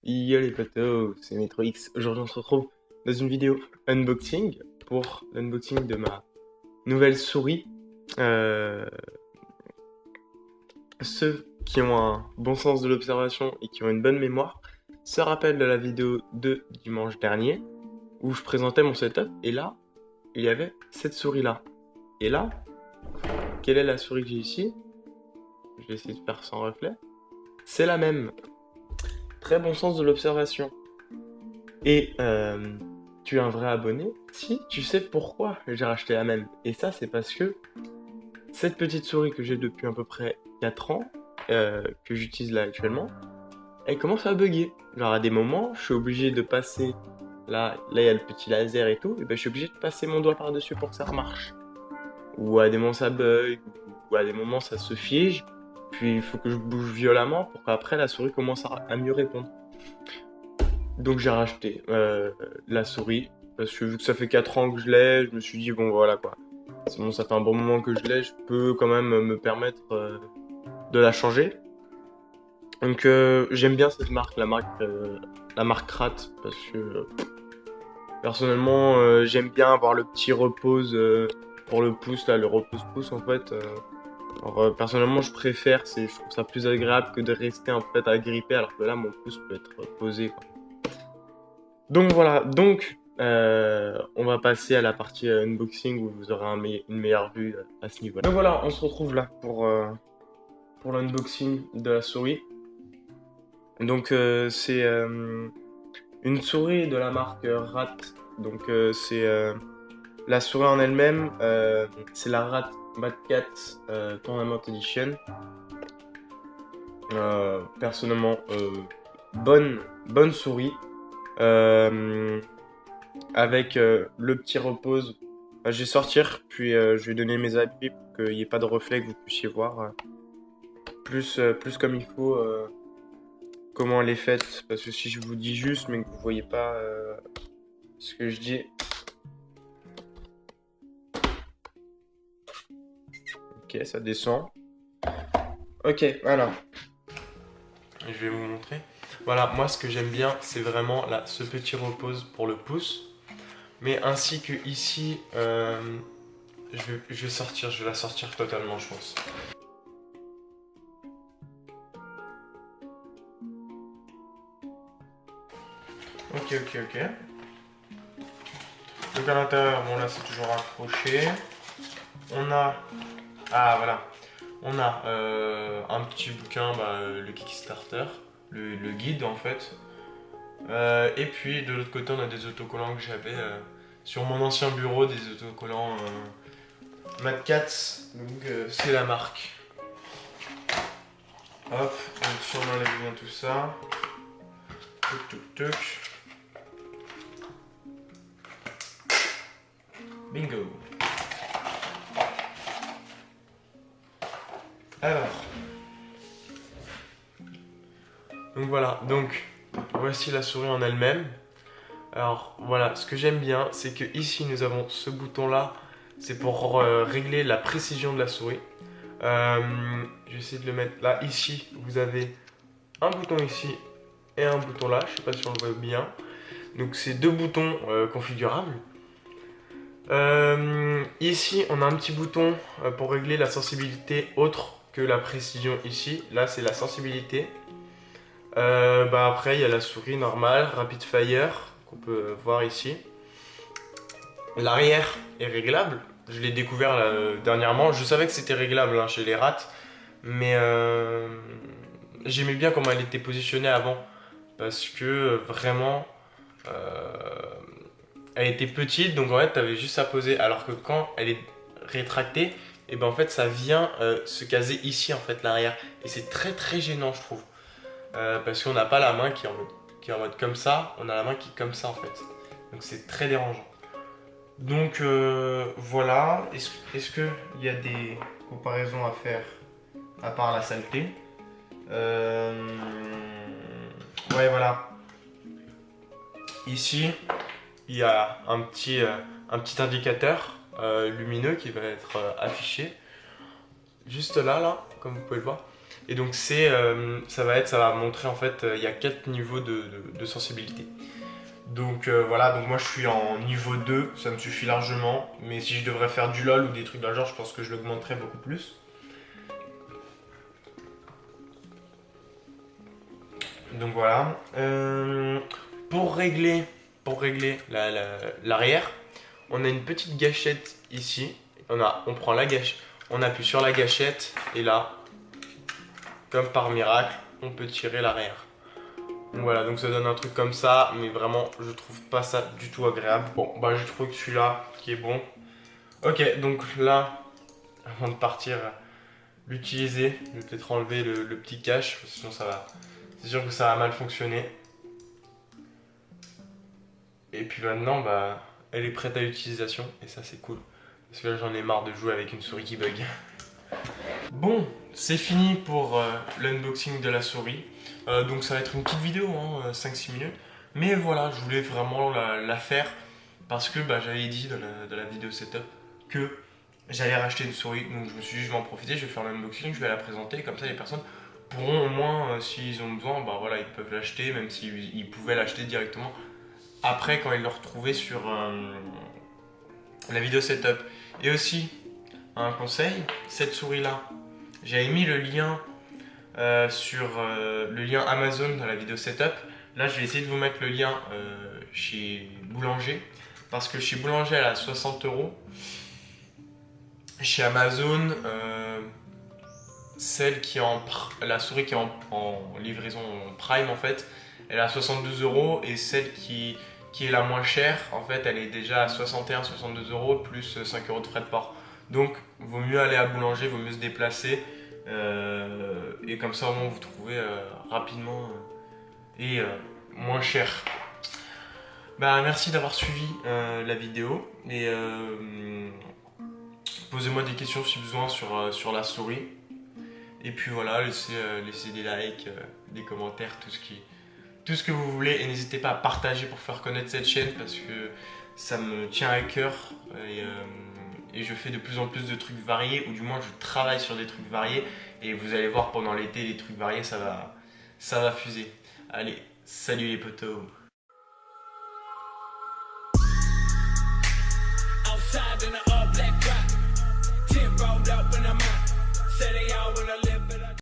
Yo les potos, c'est Metro X. Aujourd'hui on se retrouve dans une vidéo unboxing pour l'unboxing de ma nouvelle souris. Euh, Ceux qui ont un bon sens de l'observation et qui ont une bonne mémoire se rappellent de la vidéo de dimanche dernier où je présentais mon setup et là il y avait cette souris là. Et là, quelle est la souris que j'ai ici? Je vais essayer de faire sans reflet. C'est la même. Très bon sens de l'observation. Et tu es un vrai abonné si tu sais pourquoi j'ai racheté la même. Et ça, c'est parce que cette petite souris que j'ai depuis à peu près 4 ans, que j'utilise là actuellement, elle commence à bugger. Genre à des moments, je suis obligé de passer, là il y a le petit laser et tout, et ben je suis obligé de passer mon doigt par-dessus pour que ça remarche. Ou à des moments ça bug, ou à des moments ça se fige, puis il faut que je bouge violemment pour qu'après la souris commence à mieux répondre. Donc j'ai racheté la souris, parce que vu que ça fait 4 ans que je l'ai, je me suis dit bon voilà quoi. Sinon ça fait un bon moment que je l'ai, je peux quand même me permettre de la changer. Donc j'aime bien cette marque, la marque Rat, parce que personnellement j'aime bien avoir le petit repose pour le pouce, là, le repose-pouce en fait. Alors personnellement je préfère, je trouve ça plus agréable que de rester en fait à gripper, alors que là mon pouce peut être posé quoi. Donc voilà, on va passer à la partie unboxing où vous aurez une meilleure vue à ce niveau-là. Donc voilà, on se retrouve là pour l'unboxing de la souris. Donc c'est une souris de la marque Rat. Donc c'est la souris en elle-même, c'est la Rat Mad Cat Tournament Edition. Personnellement, bonne souris. Euh, Avec le petit repose. Je vais sortir, puis je vais donner mes appuis pour qu'il n'y ait pas de reflet, que vous puissiez voir plus comme il faut comment elle est faite. Parce que si je vous dis juste, mais que vous voyez pas ce que je dis. Ok, ça descend. Ok, voilà. Je vais vous montrer. Voilà, moi ce que j'aime bien, c'est vraiment là, ce petit repose pour le pouce. Mais ainsi que ici, je vais sortir, je vais la sortir totalement, je pense. Ok. Donc à l'intérieur, bon là c'est toujours accroché. On a, ah voilà, on a un petit bouquin, le Kickstarter, le guide en fait. Et puis de l'autre côté, on a des autocollants que j'avais sur mon ancien bureau, des autocollants Mad Cats, donc c'est la marque. Hop, donc on enlève bien tout ça. Tuc. Bingo. Alors, donc voilà, donc voici la souris en elle-même. Alors voilà, ce que j'aime bien, c'est que ici nous avons ce bouton là, c'est pour régler la précision de la souris. Je vais essayer de le mettre là, ici, vous avez un bouton ici et un bouton là, je sais pas si on le voit bien. Donc c'est deux boutons configurables. Ici on a un petit bouton pour régler la sensibilité autre que la précision ici. Là c'est la sensibilité. Après il y a la souris normale, Rapid Fire, qu'on peut voir ici. L'arrière est réglable. Je l'ai découvert dernièrement. Je savais que c'était réglable hein, chez les rats. Mais j'aimais bien comment elle était positionnée avant. Parce que vraiment, elle était petite. Donc en fait, tu avais juste à poser. Alors que quand elle est rétractée, et ben en fait, ça vient se caser ici, en fait, l'arrière. Et c'est très très gênant, je trouve. Parce qu'on n'a pas la main qui est en mode comme ça. On a la main qui est comme ça, en fait. Donc c'est très dérangeant. Donc voilà, est-ce qu'il y a des comparaisons à faire à part la saleté? Ouais voilà, ici il y a un petit indicateur lumineux qui va être affiché juste là, comme vous pouvez le voir. Et donc ça va montrer en fait, il y a 4 niveaux de sensibilité. Donc voilà, donc moi je suis en niveau 2, ça me suffit largement. Mais si je devrais faire du LOL ou des trucs dans le genre, je pense que je l'augmenterais beaucoup plus. Donc voilà. Pour régler l'arrière, on a une petite gâchette ici. On prend la gâchette, on appuie sur la gâchette et là, comme par miracle, on peut tirer l'arrière. Donc voilà, donc ça donne un truc comme ça, mais vraiment, je trouve pas ça du tout agréable. Bon, bah j'ai trouvé que celui-là qui est bon. Ok, donc là, avant de partir l'utiliser, je vais peut-être enlever le petit cache, parce que sinon ça va. C'est sûr que ça va mal fonctionner. Et puis maintenant, bah, elle est prête à l'utilisation, et ça c'est cool. Parce que là j'en ai marre de jouer avec une souris qui bug. Bon, c'est fini pour l'unboxing de la souris. Donc ça va être une petite vidéo, hein, 5-6 minutes. Mais voilà, je voulais vraiment la faire parce que bah, j'avais dit dans la vidéo setup que j'allais racheter une souris. Donc je me suis dit, je vais en profiter, je vais faire l'unboxing, je vais la présenter. Comme ça, les personnes pourront au moins, s'ils ont besoin, bah, voilà, ils peuvent l'acheter, même s'ils pouvaient l'acheter directement après quand ils le retrouvaient sur la vidéo setup. Et aussi, un conseil, cette souris-là, j'avais mis le lien sur le lien Amazon dans la vidéo setup. Là, je vais essayer de vous mettre le lien chez Boulanger. Parce que chez Boulanger, elle est à 60 €. Chez Amazon, la souris qui est en livraison Prime, en fait, elle est à 72 €. Et celle qui est la moins chère, en fait, elle est déjà à 61-62 € plus 5 € de frais de port. Donc, vaut mieux aller à Boulanger, vaut mieux se déplacer. Et comme ça, au moins, vous trouvez rapidement et moins cher. Bah, merci d'avoir suivi la vidéo. Et posez-moi des questions si besoin sur la souris. Et puis voilà, laissez des likes, des commentaires, tout ce que vous voulez. Et n'hésitez pas à partager pour faire connaître cette chaîne parce que ça me tient à cœur. Et je fais de plus en plus de trucs variés, ou du moins je travaille sur des trucs variés. Et vous allez voir pendant l'été, les trucs variés, ça va fuser. Allez, salut les potos! Outside in the all black rock, 10 rolled up when I'm out. Say they all wanna live.